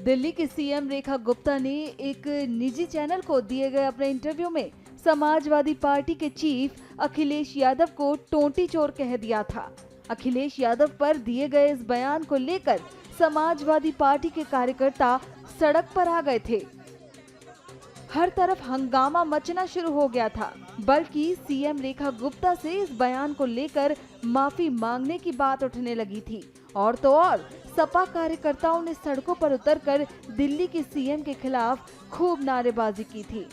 दिल्ली की सीएम रेखा गुप्ता ने एक निजी चैनल को दिए गए अपने इंटरव्यू में समाजवादी पार्टी के चीफ अखिलेश यादव को टोंटी चोर कह दिया था। अखिलेश यादव पर दिए गए इस बयान को लेकर समाजवादी पार्टी के कार्यकर्ता सड़क पर आ गए थे। हर तरफ हंगामा मचना शुरू हो गया था, बल्कि सीएम रेखा गुप्ता से इस बयान को लेकर माफी मांगने की बात उठने लगी थी। और तो और सपा कार्यकर्ताओं ने सड़कों पर उतरकर दिल्ली के सीएम के खिलाफ खूब नारेबाजी की थी।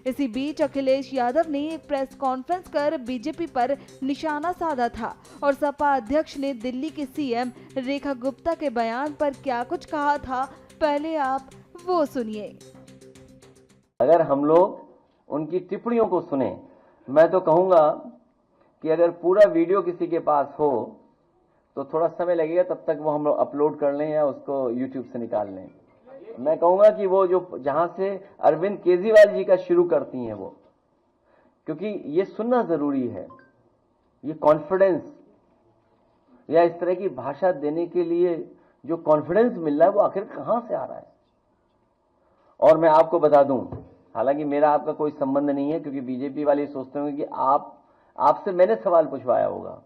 इसी बीच अखिलेश यादव ने एक प्रेस कॉन्फ्रेंस कर बीजेपी पर निशाना साधा था और सपा अध्यक्ष ने दिल्ली के सीएम रेखा गुप्ता के बयान पर क्या कुछ कहा था, पहले आप वो सुनिए। अगर हम लोग उनकी टिप्पणियों को सुने, मैं तो कहूंगा कि अगर पूरा वीडियो किसी के पास हो तो थोड़ा समय लगेगा, तब तक वो हम लोग अपलोड कर लें या उसको YouTube से निकाल लें। मैं कहूंगा कि वो जो जहां से अरविंद केजरीवाल जी का शुरू करती हैं वो, क्योंकि ये सुनना जरूरी है। ये कॉन्फिडेंस या इस तरह की भाषा देने के लिए जो कॉन्फिडेंस मिल रहा है वो आखिर कहां से आ रहा है। और मैं आपको बता दूं, हालांकि मेरा आपका कोई संबंध नहीं है, क्योंकि बीजेपी वाले सोचते होंगे कि आपसे मैंने सवाल पूछवाया होगा।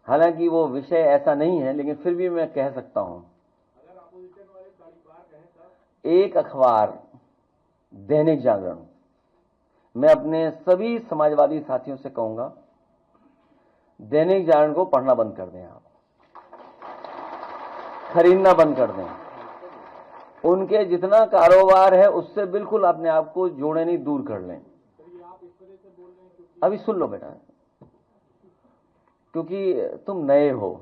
हालांकि वो विषय ऐसा नहीं है, लेकिन फिर भी मैं कह सकता हूं। एक अखबार दैनिक जागरण, मैं अपने सभी समाजवादी साथियों से कहूंगा, दैनिक जागरण को पढ़ना बंद कर दें, आप खरीदना बंद कर दें। उनके जितना कारोबार है उससे बिल्कुल अपने आप को जोड़े नहीं, दूर कर लें। अभी सुन लो बेटा, क्योंकि तुम नए हो,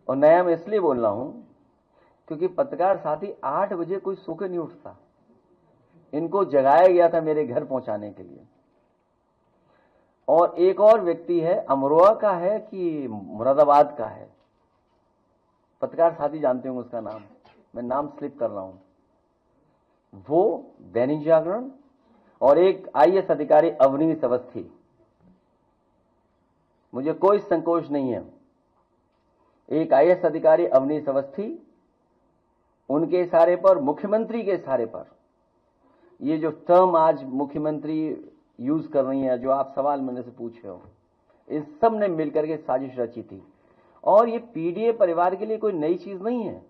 और नया मैं इसलिए बोल रहा हूं क्योंकि पत्रकार साथी 8 बजे कोई सो के नहीं उठता। इनको जगाया गया था मेरे घर पहुंचाने के लिए। और एक और व्यक्ति है, अमरोहा का है कि मुरादाबाद का है, पत्रकार साथी जानते होंगे उसका नाम, मैं नाम स्लिप कर रहा हूं। वो दैनिक जागरण, और एक आईएएस अधिकारी अवनीश अवस्थी। मुझे कोई संकोच नहीं है, एक आईएएस अधिकारी अवनीश अवस्थी, उनके इशारे पर, मुख्यमंत्री के इशारे पर, ये जो टर्म आज मुख्यमंत्री यूज कर रही है, जो आप सवाल मेरे से पूछे हो, इस सब ने मिलकर के साजिश रची थी। और ये पीडीए परिवार के लिए कोई नई चीज नहीं है,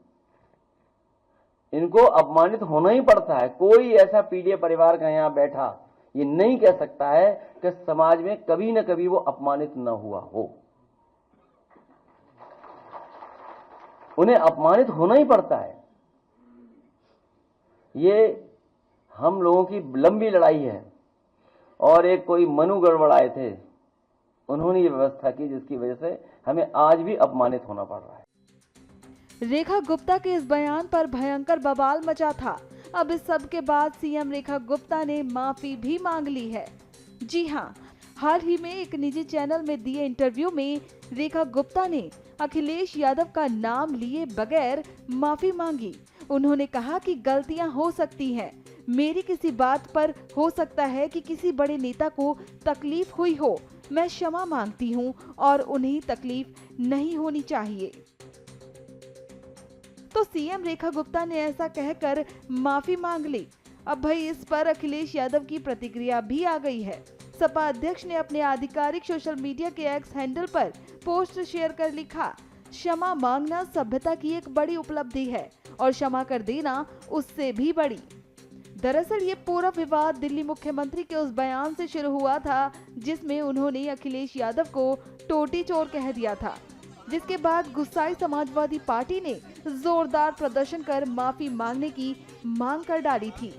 इनको अपमानित होना ही पड़ता है। कोई ऐसा पीडीए परिवार का यहां बैठा ये नहीं कह सकता है कि समाज में कभी न कभी वो अपमानित न हुआ हो। उन्हें अपमानित होना ही पड़ता है। ये हम लोगों की लंबी लड़ाई है, और एक कोई मनु गड़बड़ाए थे, उन्होंने ये व्यवस्था की जिसकी वजह से हमें आज भी अपमानित होना पड़ रहा है। रेखा गुप्ता के इस बयान पर भयंकर बवाल मचा था। अब इस सब के बाद सीएम रेखा गुप्ता ने माफी भी मांग ली है। जी हां, हाल ही में एक निजी चैनल में दिए इंटरव्यू में रेखा गुप्ता ने अखिलेश यादव का नाम लिए बगैर माफी मांगी। उन्होंने कहा कि गलतियां हो सकती हैं, मेरी किसी बात पर हो सकता है कि किसी बड़े नेता को तकलीफ हुई हो, मैं क्षमा मांगती हूं और उन्हें तकलीफ नहीं होनी चाहिए। तो सीएम रेखा गुप्ता ने ऐसा कहकर माफी मांग ली। अब भाई इस पर अखिलेश यादव की प्रतिक्रिया भी आ गई है। सपा अध्यक्ष ने अपने आधिकारिक सोशल मीडिया के एक्स हैंडल पर पोस्ट शेयर कर लिखा, क्षमा मांगना सभ्यता की एक बड़ी उपलब्धि है और क्षमा कर देना उससे भी बड़ी। दरअसल ये पूरा विवाद दिल्ली मुख्यमंत्री के उस बयान से शुरू हुआ था जिसमें उन्होंने अखिलेश यादव को टोटी चोर कह दिया था, जिसके बाद गुस्साई समाजवादी पार्टी ने जोरदार प्रदर्शन कर माफी मांगने की मांग कर डाली थी।